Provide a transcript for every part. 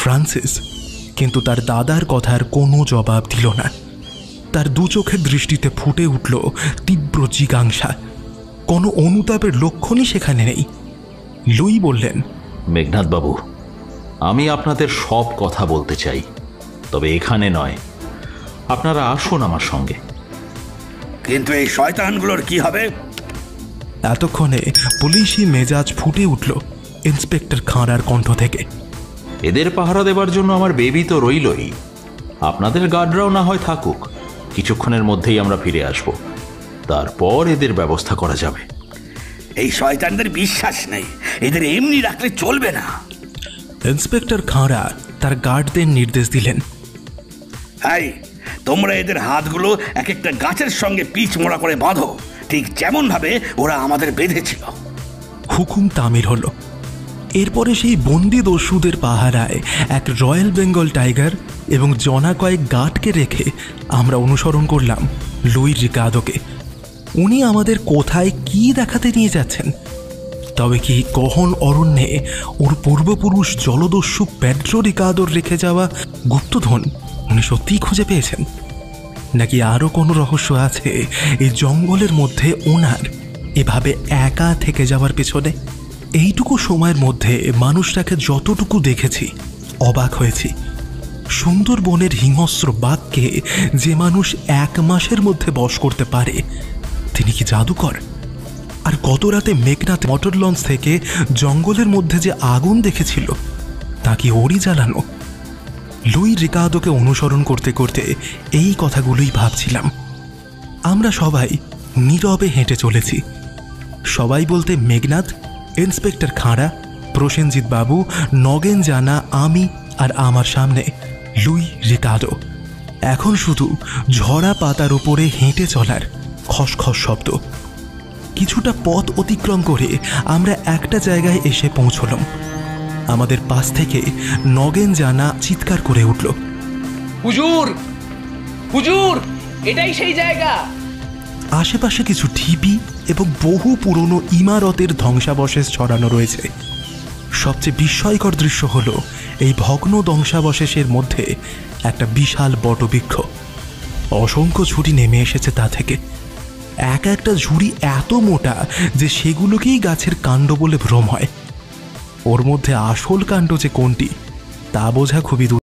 Francis কিন্তু তার দাদার কথার কোনো জবাব দিল না। তার দু চোখের দৃষ্টিতে ফুটে উঠল তীব্র জিজ্ঞাসা। কোনো অনুতাপের লক্ষণই সেখানে নেই। লুই বললেন, মেঘনাথ বাবু, আমি আপনাদের সব কথা বলতে চাই, তবে এখানে নয়। আপনারা আসুন আমার সঙ্গে। কিন্তু এই শয়তানগুলোর কি হবে? এতক্ষণে পুলিশি মেজাজ ফুটে উঠল ইন্সপেক্টর খাঁড়ার কণ্ঠ থেকে। এদের পাহারা দেবার জন্য আমার বেবি তো রইলই। আপনাদের গার্ডরাও না হয় থাকুক, কিছুক্ষণের মধ্যেই আমরা ফিরে আসব, তারপর এদের ব্যবস্থা করা যাবে। এই শয়তানদের বিশ্বাস নেই, এদের এমনি রাখলে চলবে না। ইন্সপেক্টর খাঁড়া তার গার্ডদের নির্দেশ দিলেন, এই তোমরা এদের হাতগুলো এক একটা গাছের সঙ্গে পিচ মোড়া করে বাঁধো, ঠিক যেমন ভাবে ওরা আমাদের বেঁধেছিল। হুকুম তামিল হলো। এরপরে সেই বন্দি দস্যুদের পাহারায় এক রয়্যাল বেঙ্গল টাইগার এবং জনা কয়েক গার্ডকে রেখে আমরা অনুসরণ করলাম লুই রিকার্দোকে। উনি আমাদের কোথায় কি দেখাতে নিয়ে যাচ্ছেন? তবে কি গহন অরণ্যে ওর পূর্বপুরুষ জলদস্যু পেড্রো রিকার্দোর রেখে যাওয়া গুপ্তধন উনি সত্যিই খুঁজে পেয়েছেন, নাকি আরও কোনো রহস্য আছে এই জঙ্গলের মধ্যে ওনার এভাবে একা থেকে যাওয়ার পেছনে? এইটুকু সময়ের মধ্যে মানুষটাকে যতটুকু দেখেছি অবাক হয়েছি। সুন্দরবনের হিংস্র বাঘকে যে মানুষ 1 মাসের মধ্যে বশ করতে পারে, তিনি কি জাদুকর? আর গত রাতে মেঘনাথ মোটর লঞ্চ থেকে জঙ্গলের মধ্যে যে আগুন দেখেছিল, তা কি ওরই জ্বালানো? লুই রিকার্দোকে অনুসরণ করতে করতে এই কথাগুলোই ভাবছিলাম। আমরা সবাই নীরবে হেঁটে চলেছি। সবাই বলতে মেঘনাথ, ইন্সপেক্টর খাঁড়া, প্রসেনজিৎ বাবু, নগেন জানা, আমি আর আমার সামনে লুই রিকার্দো। এখন শুধু ঝরা পাতার উপরে হেঁটে চলার খসখস শব্দ। কিছুটা পথ অতিক্রম করে আমরা একটা জায়গায় এসে পৌঁছলাম। আমাদের পাশ থেকে নগেন জানা চিৎকার করে উঠল, হুজুর, হুজুর, এটাই সেই জায়গা। আশেপাশে কিছু ঢিবি এবং বহু পুরনো ইমারতের ধ্বংসাবশেষ ছড়ানো রয়েছে। সবচেয়ে বিস্ময়কর দৃশ্য হলো এই ভগ্ন ধ্বংসাবশেষের মধ্যে একটা বিশাল বটবৃক্ষ। অসংখ্য ঝুড়ি নেমে এসেছে তা থেকে। এক একটা ঝুড়ি এত মোটা যে সেগুলোকেই গাছের কাণ্ড বলে ভ্রম হয়। ওর মধ্যে আসল কাণ্ড যে কোনটি তা বোঝা খুবই দূর।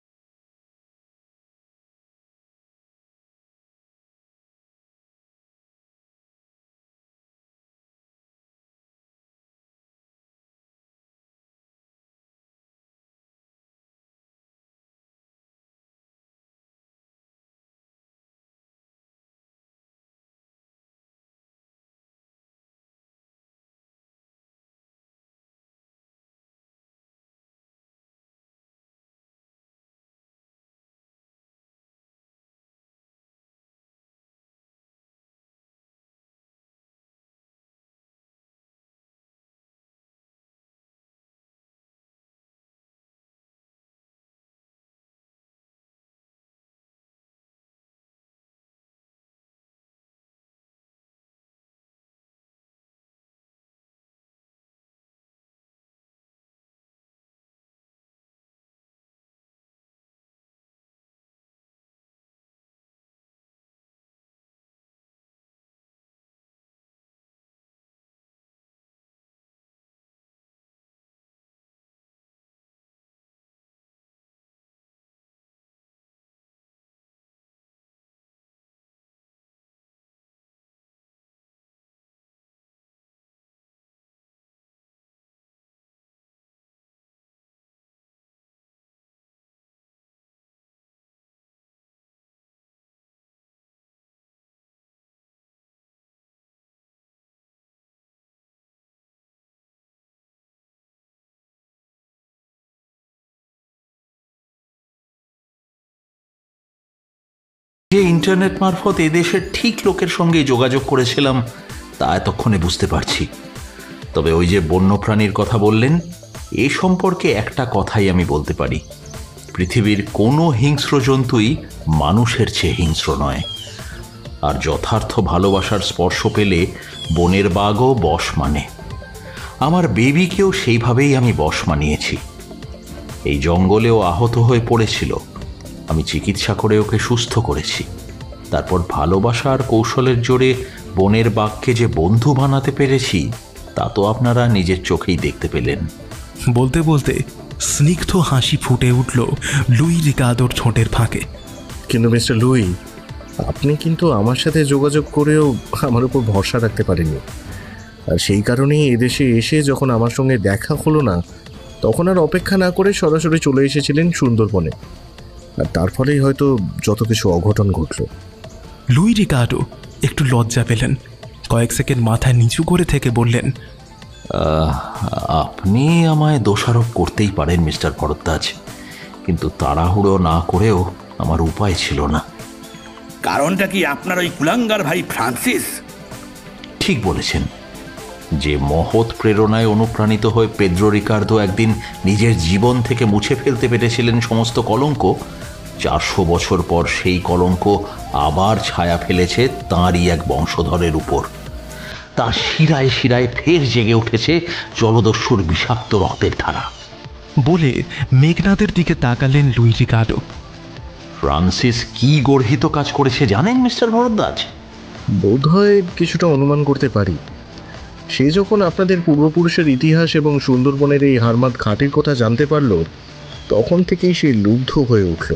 যে ইন্টারনেট মারফত এদেশের ঠিক লোকের সঙ্গে যোগাযোগ করেছিলাম তা এতক্ষণে বুঝতে পারছি। তবে ওই যে বন্যপ্রাণীর কথা বললেন, এ সম্পর্কে একটা কথাই আমি বলতে পারি, পৃথিবীর কোনো হিংস্র জন্তুই মানুষের চেয়ে হিংস্র নয়। আর যথার্থ ভালোবাসার স্পর্শ পেলে বনের বাঘও বশ মানে। আমার বেবিকেও সেইভাবেই আমি বশ মানিয়েছি। এই জঙ্গলেও আহত হয়ে পড়েছিল। আমি চিকিৎসা করে ওকে সুস্থ করেছি। তারপর ভালোবাসা আর কৌশলের জোরে বনের বাঘকে যে বন্ধু বানাতে পেরেছি তা তো আপনারা নিজের চোখেই দেখতে পেলেন। বলতে বলতে স্নিগ্ধ হাসি ফুটে উঠল লুই রিকার্ডোর ঠোঁটের ফাঁকে। কিন্তু মিস্টার লুই, আপনি কিন্তু আমার সাথে যোগাযোগ করেও আমার উপর ভরসা রাখতে পারেননি। আর সেই কারণেই এদেশে এসে যখন আমার সঙ্গে দেখা হলো না, তখন আর অপেক্ষা না করে সরাসরি চলে এসেছিলেন সুন্দরবনে। আর তার ফলেই হয়তো যত কিছু অঘটন ঘটল। লুই রিকার্ডো একটু লজ্জা পেলেন। কয়েক সেকেন্ড মাথা নিচু করে থেকে বললেন, আপনি আমায় দোষারোপ করতেই পারেন মিস্টার ভরদ্বাজ, কিন্তু তাড়াহুড়ো না করেও আমার উপায় ছিল না। কারণটা কি আপনার ওই কুলাঙ্গার ভাই ফ্রান্সিস? ঠিক বলেছেন। যে মহৎ প্রেরণায় অনুপ্রাণিত হয়ে পেদ্রো রিকার্দো একদিন নিজের জীবন থেকে মুছে ফেলতে পেরেছিলেন সমস্ত কলঙ্ক, 400 বছর পর সেই কলঙ্ক আবার ছায়া ফেলেছে তাঁরই এক বংশধরের উপর। তার শিরায় শিরায় ফের জেগে উঠেছে জলদস্যুর বিষাক্ত রক্তের ধারা। বলে মেঘনাদের দিকে তাকালেন লুই রিকার্ডো। ফ্রান্সিস কি গর্হিত কাজ করেছে জানেন মিস্টার ভরদ্বাজ? বোধহয় কিছুটা অনুমান করতে পারি। সে যখন আপনাদের পূর্বপুরুষের ইতিহাস এবং সুন্দরবনের এই হারমাত ঘাটের কথা জানতে পারল, তখন থেকেই সে লুব্ধ হয়ে উঠল।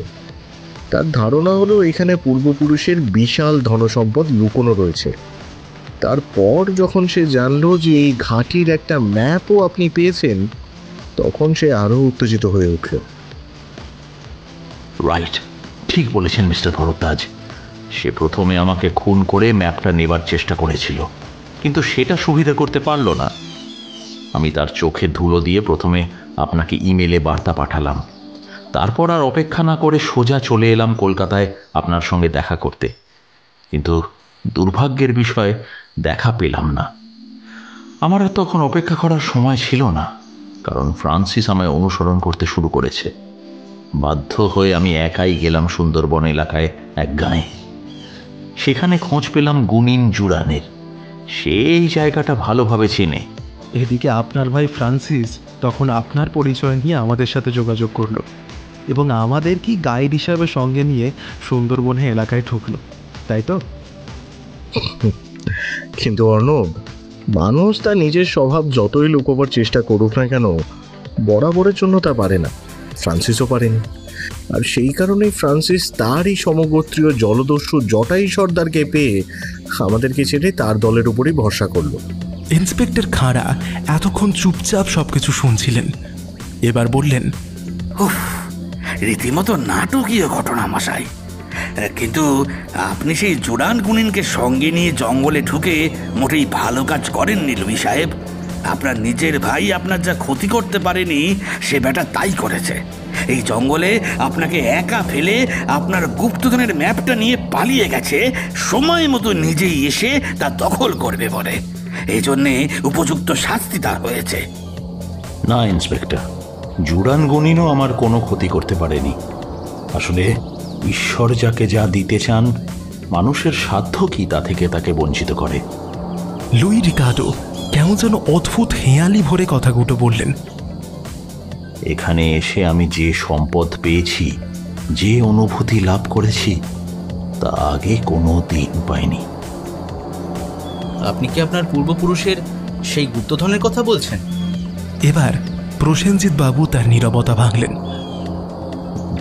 তার ধারণা হলো এখানে পূর্বপুরুষের বিশাল ধনসম্পদ লুকোনো রয়েছে। তারপর যখন সে জানলো যে এই ঘাটির একটা ম্যাপও আপনি পেয়েছেন, তখন সে আরও উত্তেজিত হয়ে উঠল। রাইট, ঠিক বলেছেন মিস্টার ভরদ্বাজ। সে প্রথমে আমাকে খুন করে ম্যাপটা নেবার চেষ্টা করেছিল, কিন্তু সেটা সুবিধা করতে পারল না। আমি তার চোখে ধুলো দিয়ে প্রথমে আপনাকে ইমেলে বার্তা পাঠালাম। তারপর আর অপেক্ষা না করে সোজা চলে এলাম কলকাতায় আপনার সঙ্গে দেখা করতে। কিন্তু দুর্ভাগ্যের বিষয়, দেখা পেলাম না। আমার আর তখন অপেক্ষা করার সময় ছিল না, কারণ ফ্রান্সিস আমায় অনুসরণ করতে শুরু করেছে। বাধ্য হয়ে আমি একাই গেলাম সুন্দরবন এলাকায় এক গাঁয়ে। সেখানে খোঁজ পেলাম গুনিন জুরানের। সেই জায়গাটা ভালোভাবে চেনে। এদিকে আপনার ভাই ফ্রান্সিস তখন আপনার পরিচয় নিয়ে আমাদের সাথে যোগাযোগ করলো এবং আমাদের কি গাইড হিসাবে সঙ্গে নিয়ে সুন্দরবনে এলাকায় ঢুকলো, তাই তো? কিন্তু অর্ণব, মানুষ তার নিজের স্বভাব যতই লুকোবার চেষ্টা করুক না কেন, বরাবরের জন্য তা পারে না। ফ্রান্সিসও পারেনি। আর সেই কারণেই ফ্রান্সিস তারই সমগোত্রীয় জলদস্যু জটাই সর্দারকে পেয়ে আমাদেরকে ছেড়ে তার দলের উপরই ভরসা করলো। ইন্সপেক্টর খাঁড়া এতক্ষণ চুপচাপ সবকিছু শুনছিলেন। এবার বললেন, উফ, রীতিমতো নাটকীয় ঘটনা মশাই। কিন্তু আপনি সেই জুরান গুনিনকে সঙ্গে নিয়ে জঙ্গলে ঢুকে মোটেই ভালো কাজ করেননি লুই সাহেব। আপনার নিজের ভাই আপনার যা ক্ষতি করতে পারেনি, সে বেটা তাই করেছে। এই জঙ্গলে আপনাকে একা ফেলে আপনার গুপ্তধনের ম্যাপটা নিয়ে পালিয়ে গেছে, সময় মতো নিজেই এসে তা দখল করবে বলে। এই জন্যে উপযুক্ত শাস্তি তার হয়েছে। না ইন্সপেক্টর, জুরান গুনিনও আমার কোনো ক্ষতি করতে পারেনি। আসলে ঈশ্বর যাকে যা দিতে চান, মানুষের সাধ্য কি তা থেকে তাকে বঞ্চিত করে। লুই রিকার্ডো কেমন যেন অদ্ভুত হেঁয়ালি ভরে কথাগুলো বললেন। এখানে এসে আমি যে সম্পদ পেয়েছি, যে অনুভূতি লাভ করেছি, তা আগে কোনো দিন পাইনি। আপনি কি আপনার পূর্বপুরুষের সেই গুপ্তধনের কথা বলছেন? এবার প্রসেনজিৎ বাবু তার নীরবতা ভাঙলেন।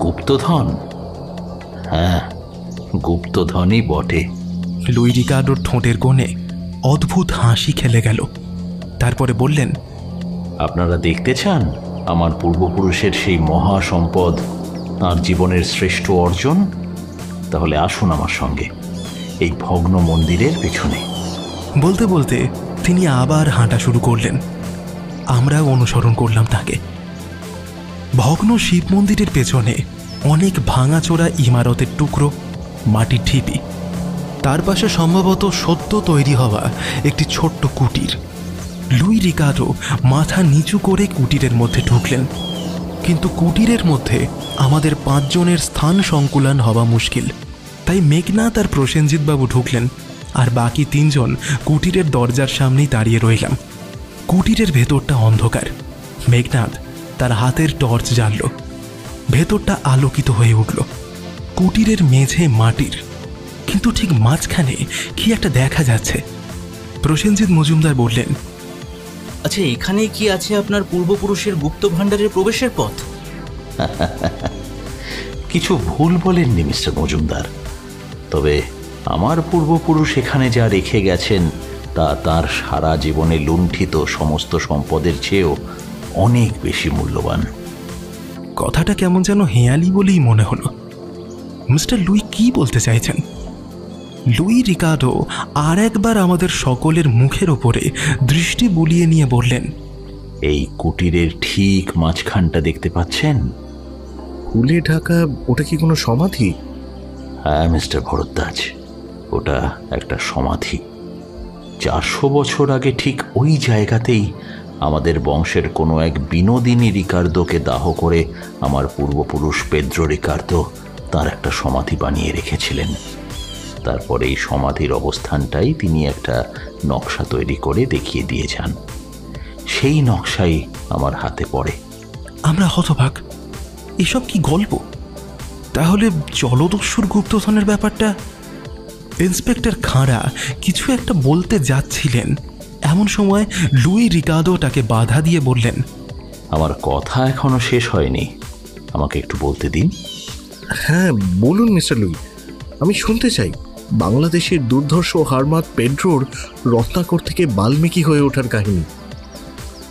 গুপ্তধন? হ্যাঁ, গুপ্তধনই বটে। লুই রিকার্ডোর ঠোঁটের কোণে অদ্ভুত হাসি খেলে গেল। তারপরে বললেন, আপনারা দেখতে চান আমার পূর্বপুরুষের সেই মহা সম্পদ, তাঁর জীবনের শ্রেষ্ঠ অর্জন? তাহলে আসুন আমার সঙ্গে এই ভগ্ন মন্দিরের পেছনে। বলতে বলতে তিনি আবার হাঁটা শুরু করলেন। আমরা অনুসরণ করলাম তাকে। ভগ্ন শিব মন্দিরের পেছনে অনেক ভাঙাচোরা ইমারতের টুকরো, মাটির ঢিপি। তার পাশে সম্ভবত সদ্য তৈরি হওয়া একটি ছোট্ট কুটির। লুই রিকার্ডো মাথা নিচু করে কুটিরের মধ্যে ঢুকলেন। কিন্তু কুটিরের মধ্যে আমাদের 5 জনের স্থান সংকুলান হওয়া মুশকিল। তাই মেঘনাথ আর প্রসেনজিৎ বাবু ঢুকলেন, আর বাকি 3 জন কুটিরের দরজার সামনেই দাঁড়িয়ে রইলাম। কুটিরের ভেতরটা অন্ধকার। মেঘনাথ তার হাতের টর্চ জ্বালল। ভেতরটা আলোকিত হয়ে উঠল। কুটিরের মেঝে মাটির, কিন্তু ঠিক মাঝখানে কি একটা দেখা যাচ্ছে। প্রসেনজিৎ মজুমদার বললেন, আচ্ছা, এখানেই কি আছে আপনার পূর্বপুরুষের গুপ্ত ভাণ্ডারের প্রবেশের পথ? কিছু ভুল বলেননি মিস্টার মজুমদার, তবে আমার পূর্বপুরুষ এখানে যা রেখে গেছেন তা তার সারা জীবনে লুণ্ঠিত সমস্ত সম্পদের চেয়েও অনেক বেশি মূল্যবান। কথাটা কেমন যেন হেঁয়ালি বলেই মনে হলো। মিস্টার লুই কি বলতে চাইছেন? লুই রিকার্ডো আর একবার আমাদের সকলের মুখের ওপরে দৃষ্টি বুলিয়ে নিয়ে বললেন, এই কুটিরের ঠিক মাঝখানটা দেখতে পাচ্ছেন? ফুলে ঢাকা, ওটা কি কোনো সমাধি? হ্যাঁ মিস্টার ভরদ্বাজ, ওটা একটা সমাধি। 400 বছর আগে ঠিক ওই জায়গাতেই আমাদের বংশের কোনো এক বিনোদিনী রিকার্দোকে দাহ করে আমার পূর্বপুরুষ পেদ্রো রিকার্দো তার একটা সমাধি বানিয়ে রেখেছিলেন। তারপরে এই সমাধির অবস্থানটাই তিনি একটা নকশা তৈরি করে দেখিয়ে দিয়ে যান। সেই নকশাই আমার হাতে পড়ে। আমরা হতবাক, এসব কি গল্প? তাহলে জলদস্যুর গুপ্তধনের ব্যাপারটা? ইন্সপেক্টর খাঁড়া কিছু একটা বলতে যাচ্ছিলেন, এমন সময় লুই রিকার্ডো তাকে বাধা দিয়ে বললেন, আমার কথা এখনো শেষ হয়নি, আমাকে একটু বলতে দিন। হ্যাঁ বলুন মিস্টার লুই, আমি শুনতে চাই বাংলাদেশের দুর্ধর্ষ হারমাদ পেড্রোর রত্নাকর থেকে বাল্মীকি হয়ে ওঠার কাহিনী।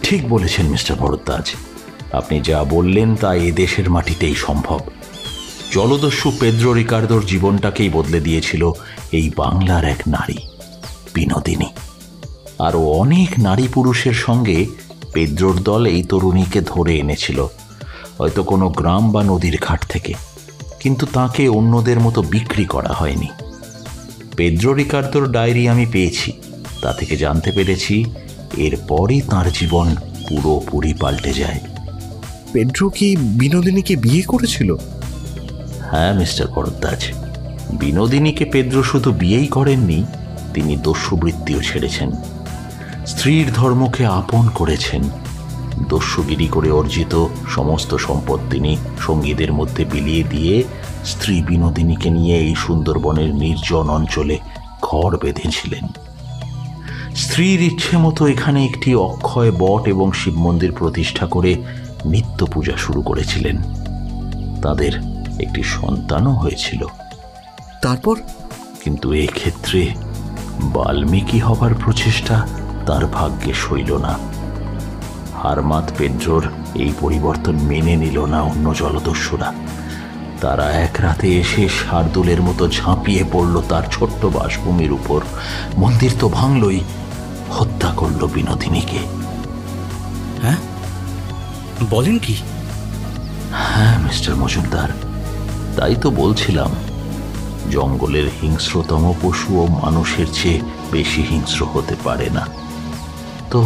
ঠিক বলেছেন মিস্টার ভরদ্বাজ, আপনি যা বললেন তা এ দেশের মাটিতেই সম্ভব। জলদস্যু পেদ্রো রিকার্দোর জীবনটাকেই বদলে দিয়েছিল এই বাংলার এক নারী, বিনোদিনী। আরও অনেক নারী পুরুষের সঙ্গে পেদ্রোর দল এই তরুণীকে ধরে এনেছিল, হয়তো কোনো গ্রাম বা নদীর ঘাট থেকে, কিন্তু তাকে অন্যদের মতো বিক্রি করা হয়নি। পেদ্রো রিকার্দোর ডায়েরি আমি পেয়েছি, তা থেকে জানতে পেরেছি এরপরই তার জীবন পুরোপুরি পাল্টে যায়। পেড্রো কি বিনোদিনীকে বিয়ে করেছিল? হ্যাঁ মিস্টার ভরদ্বাজ, বিনোদিনীকে পেদ্রো শুধু বিয়েই করেননি, তিনি দস্যুবৃত্তিও ছেড়েছেন। স্ত্রীর ধর্মকে আপন করেছেন। দস্যুগিরি করে অর্জিত সমস্ত সম্পদ তিনি সঙ্গীদের মধ্যে বিলিয়ে দিয়ে স্ত্রী বিনোদিনীকে নিয়ে এই সুন্দরবনের নির্জন অঞ্চলে ঘর বেঁধেছিলেন। স্ত্রীর ইচ্ছে মতো এখানে একটি অক্ষয় বট এবং শিব মন্দির প্রতিষ্ঠা করে নিত্য পূজা শুরু করেছিলেন। তাদের একটি সন্তানও হয়েছিল। তারপর? কিন্তু এক্ষেত্রে বাল্মীকি হবার প্রচেষ্টা তার ভাগ্যে সইল না। হারমাদ পেড্রোর এই পরিবর্তন মেনে নিল না অন্য জলদস্যুরা। তারা এক রাতে এসে শার্দুলের মতো ঝাঁপিয়ে পড়ল তার ছোট্ট বাসভূমির উপর। মন্দির তো ভাঙলই, হত্যা করল বিনোদিনীকে। হ্যাঁ, বলেন কি? হ্যাঁ মিস্টার মজুমদার, তাই তো বলছিলাম, জঙ্গলের হিংস্রতম পশুও মানুষের চেয়ে বেশি হিংস্র হতে পারে না। তো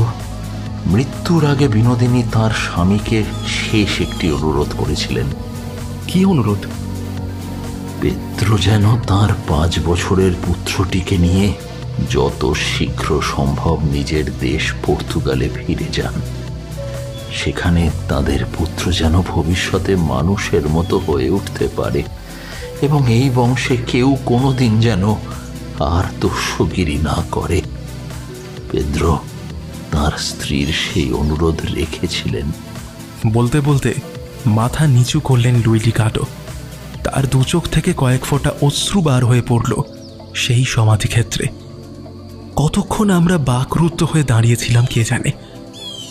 মৃত্যুর আগে বিনোদিনী তার স্বামীকে শেষ একটি অনুরোধ করেছিলেন। কি অনুরোধ? পেদ্রো যেন তার 5 বছরের পুত্রটিকে নিয়ে যত শীঘ্র সম্ভব নিজের দেশ পর্তুগালে ফিরে যান। সেখানে তাদের পুত্র যেন ভবিষ্যতে মানুষের মতো হয়ে উঠতে পারে এবং এই বংশে কেউ কোনোদিন যেন আর দস্যুগিরি না করে। পেদ্রো তার স্ত্রীর সেই অনুরোধ রেখেছিলেন। বলতে বলতে মাথা নিচু করলেন লুই রিকার্ডো। তার দু চোখ থেকে কয়েক ফোঁটা অশ্রু বার হয়ে পড়ল সেই সমাধিক্ষেত্রে। কতক্ষণ আমরা বাকরুদ্ধ হয়ে দাঁড়িয়েছিলাম কে জানে।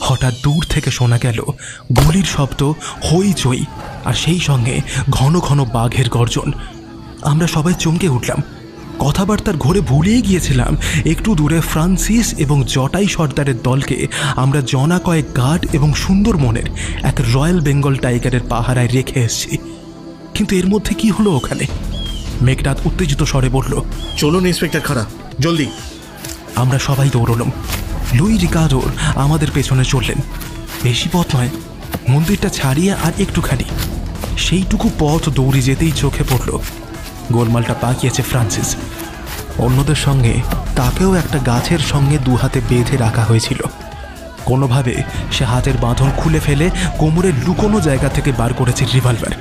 হঠাৎ দূর থেকে শোনা গেল গুলির শব্দ, হইচই, আর সেই সঙ্গে ঘন ঘন বাঘের গর্জন। আমরা সবাই চমকে উঠলাম। কথাবার্তার ঘোরে ভুলেই গিয়েছিলাম একটু দূরে ফ্রান্সিস এবং জটাই সর্দারের দলকে আমরা জনা কয়েক গার্ড এবং সুন্দরবনের এক রয়্যাল বেঙ্গল টাইগারের পাহারায় রেখে এসেছি। কিন্তু এর মধ্যে কি হলো ওখানে? মেঘনাদ উত্তেজিত স্বরে বলল, চলুন ইন্সপেক্টর খাড়া, জলদি। আমরা সবাই দৌড়লাম। লুই রিকার্ডোর আমাদের পেছনে চললেন। বেশি পথ নয়, মন্দিরটা ছাড়িয়ে আর একটুখানি। সেইটুকু পথ দৌড়ে যেতেই চোখে পড়ল গোলমালটা পাকিয়েছে ফ্রান্সিস। অন্যদের সঙ্গে তাকেও একটা গাছের সঙ্গে 2 হাতে বেঁধে রাখা হয়েছিল। কোনোভাবে সে হাতের বাঁধন খুলে ফেলে কোমরের লুকোনো জায়গা থেকে বার করেছে রিভলভার।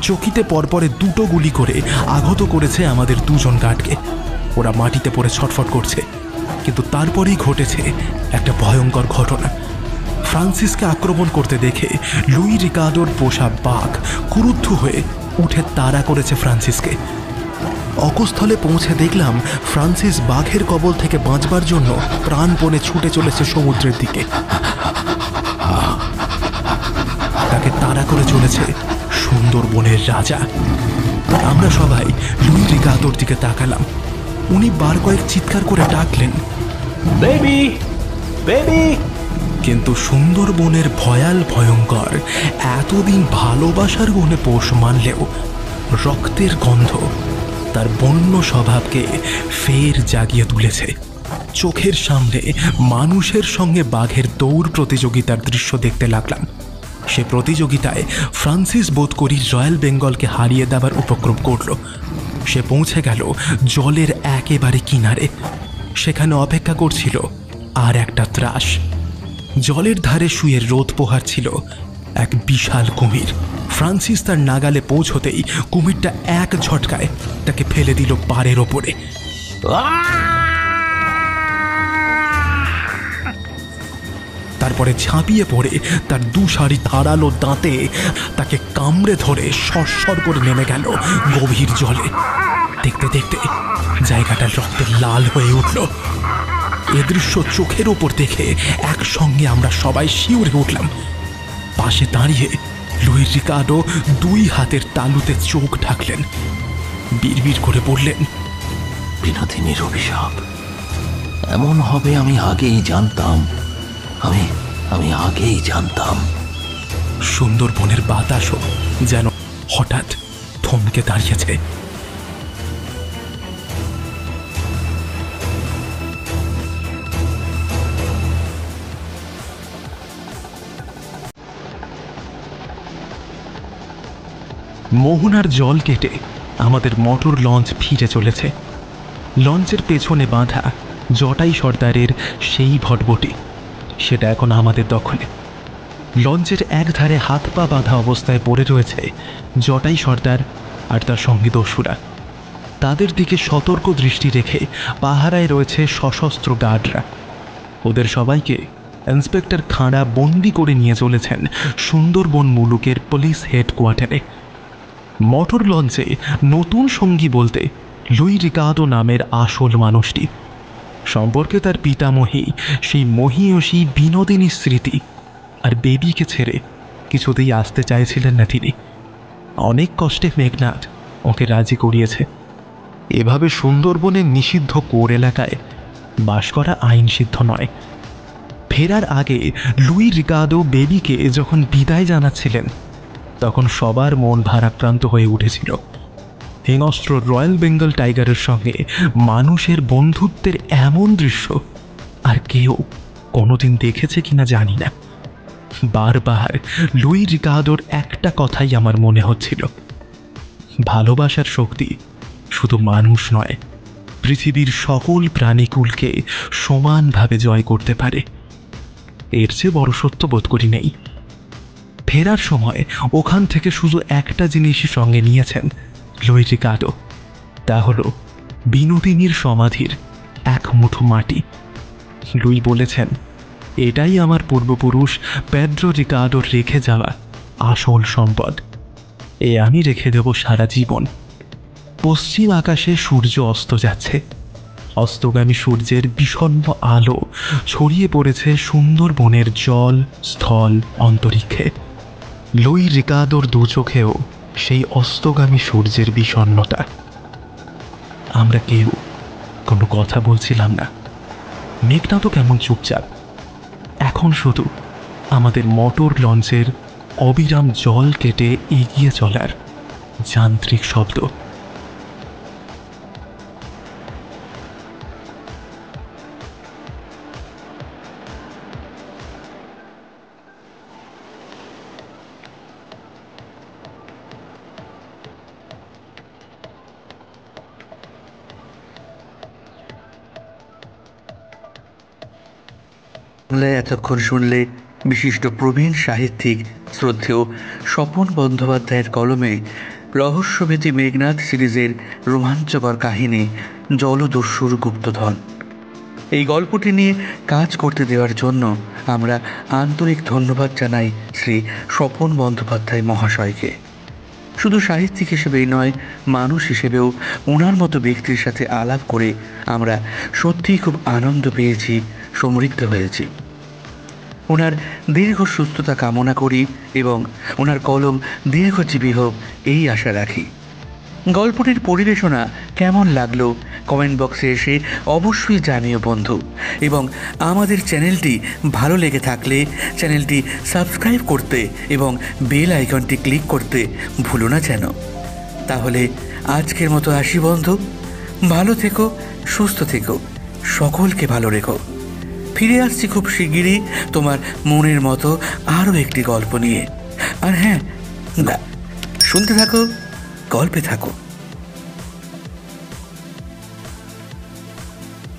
চকিতে পরপরে 2টো গুলি করে আহত করেছে আমাদের 2জন গার্ডকে। ওরা মাটিতে পড়ে ছটফট করছে, কিন্তু তারপরেই ঘটেছে একটা ভয়ঙ্কর ঘটনা। ফ্রান্সিসকে আক্রমণ করতে দেখে লুই রিকার্ডোর পোষা বাঘ ক্রুদ্ধ হয়ে উঠে তাড়া করেছে ফ্রান্সিসকে। অকস্থলে পৌঁছে দেখলাম ফ্রান্সিস বাঘের কবল থেকে বাঁচবার জন্য প্রাণপণে ছুটে চলেছে সমুদ্রের দিকে। তাকে তাড়া করে চলেছে সুন্দরবনের রাজা। আমরা সবাই লুই রিকার্ডোর দিকে তাকালাম। উনি বার কয়েক চিৎকার করে ডাকলেন, বেবি বেবি। কিন্তু সুন্দরবনের ভয়াল ভয়ঙ্কর এতদিন ভালোবাসার গুণে পোষ মানলেও রক্তের গন্ধ তার বন্য স্বভাবকে ফের জাগিয়ে তুলেছে। চোখের সামনে মানুষের সঙ্গে বাঘের দৌড় প্রতিযোগিতার দৃশ্য দেখতে লাগলাম। সে প্রতিযোগিতায় ফ্রান্সিস বোধ করি রয়্যাল বেঙ্গলকে হারিয়ে দেবার উপক্রম করল। সে পৌঁছে গেল জলের একেবারে কিনারে। সেখানে অপেক্ষা করছিল আর একটা ত্রাস। জলের ধারে শুয়ে রোদ পোহাচ্ছিল এক বিশাল কুমির। ফ্রান্সিস তার নাগালে পৌঁছতেই কুমিরটা এক ঝটকায় তাকে ফেলে দিল পাড়ের ওপরে। তারপরে ঝাঁপিয়ে পড়ে তার 2 সারি ধারালো দাঁতে তাকে কামড়ে ধরে সরসর করে নেমে গেল গভীর জলে। দেখতে দেখতে জায়গাটা রক্তে লাল হয়ে উঠল। এ দৃশ্য চোখের ওপর দেখে একসঙ্গে আমরা সবাই শিউরে উঠলাম। পাশে দাঁড়িয়ে লুই রিকার্ডো 2 হাতের তালুতে চোখ ঢাকলেন, বিড়বিড় করে বললেন, বিনোদিনীর অভিশাপ এমন হবে আমি আগেই জানতাম, আমি আগেই জানতাম। সুন্দরবনের বাতাসও যেন হঠাৎ থমকে দাঁড়িয়েছে। মোহনার জল কেটে আমাদের মোটর লঞ্চ ফিরে চলেছে। লঞ্চের পেছনে বাঁধা জটাই সর্দারের সেই ভটভটি, সেটা এখন আমাদের দখলে। লঞ্চের একধারে হাত পা বাঁধা অবস্থায় পড়ে রয়েছে জটাই সর্দার আর তার সঙ্গী দস্যুরা। তাদের দিকে সতর্ক দৃষ্টি রেখে পাহারায় রয়েছে সশস্ত্র গার্ডরা। ওদের সবাইকে ইন্সপেক্টর খাঁড়া বন্দি করে নিয়ে চলেছেন সুন্দরবন মুলুকের পুলিশ হেডকোয়ার্টারে। মোটর লঞ্চে নতুন সঙ্গী বলতে লুই রিকার্ডো নামের আসল মানুষটি। সম্পর্কে তার পিতামহী সেই মহীয়সী বিনোদিনী স্মৃতি আর বেবিকে ছেড়ে কিছুতেই আসতে চাইছিলেন না তিনি। অনেক কষ্টে মেঘনাথ ওকে রাজি করিয়েছে। এভাবে সুন্দরবনের নিষিদ্ধ কোর এলাকায় বাস করা আইন সিদ্ধ নয়। ফেরার আগে লুই রিকার্ডো বেবিকে যখন বিদায় জানাচ্ছিলেন তখন সবার মন ভারাক্রান্ত হয়ে উঠেছিল। হিংস্র রয়্যাল বেঙ্গল টাইগারের সঙ্গে মানুষের বন্ধুত্বের এমন দৃশ্য আর কেউ কোনোদিন দেখেছে কিনা জানি না। বারবার লুই রিকার্ডোর একটা কথাই আমার মনে হচ্ছিল, ভালোবাসার শক্তি শুধু মানুষ নয়, পৃথিবীর সকল প্রাণীকুলকে সমানভাবে জয় করতে পারে। এর চেয়ে বড় সত্য বোধ করি নেই। ফেরার সময় ওখান থেকে শুধু একটা জিনিসই সঙ্গে নিয়েছেন লুই রিকার্ডো, তা হল বিনোদিনীর সমাধির এক মুঠো মাটি। লুই বলেছেন, এটাই আমার পূর্বপুরুষ পেড্রো রিকার্ডোর রেখে যাওয়া আসল সম্পদ। এ আমি রেখে দেব সারা জীবন। পশ্চিম আকাশে সূর্য অস্ত যাচ্ছে। অস্তগামী সূর্যের বিষণ্ণ আলো ছড়িয়ে পড়েছে সুন্দরবনের জল, স্থল, অন্তরিক্ষে। লুই রিকার্ডোর 2 চোখেও সেই অস্তগামী সূর্যের বিষণ্ণতা। আমরা কেউ কোনো কথা বলছিলাম না। মেঘনা তো কেমন চুপচাপ। এখন শুধু আমাদের মোটর লঞ্চের অবিরাম জল কেটে এগিয়ে চলার যান্ত্রিক শব্দ। এতক্ষণ শুনলে বিশিষ্ট প্রবীণ সাহিত্যিক শ্রদ্ধেয় স্বপন বন্দ্যোপাধ্যায়ের কলমে রহস্যভেদী মেঘনাদ সিরিজের রোমাঞ্চকর কাহিনী জলদস্যুর গুপ্তধন। এই গল্পটি নিয়ে কাজ করতে দেওয়ার জন্য আমরা আন্তরিক ধন্যবাদ জানাই শ্রী স্বপন বন্দ্যোপাধ্যায় মহাশয়কে। শুধু সাহিত্যিক হিসেবেই নয়, মানুষ হিসেবেও ওনার মতো ব্যক্তির সাথে আলাপ করে আমরা সত্যিই খুব আনন্দ পেয়েছি, সমৃদ্ধ হয়েছি। ওনার দীর্ঘ সুস্থতা কামনা করি এবং ওনার কলম দীর্ঘজীবী হোক এই আশা রাখি। গল্পটির পরিবেশনা কেমন লাগলো কমেন্ট বক্সে এসে অবশ্যই জানিও বন্ধু, এবং আমাদের চ্যানেলটি ভালো লেগে থাকলে চ্যানেলটি সাবস্ক্রাইব করতে এবং বেল আইকনটি ক্লিক করতে ভুলো না যেন। তাহলে আজকের মতো আসি বন্ধু, ভালো থেকো, সুস্থ থেকো, সকলকে ভালো রেখো। ফিরে আসছি খুব শিগগিরই তোমার মনের মতো আরও একটি গল্প নিয়ে। আর হ্যাঁ, শুনতে থাকো, গল্পে থাকো।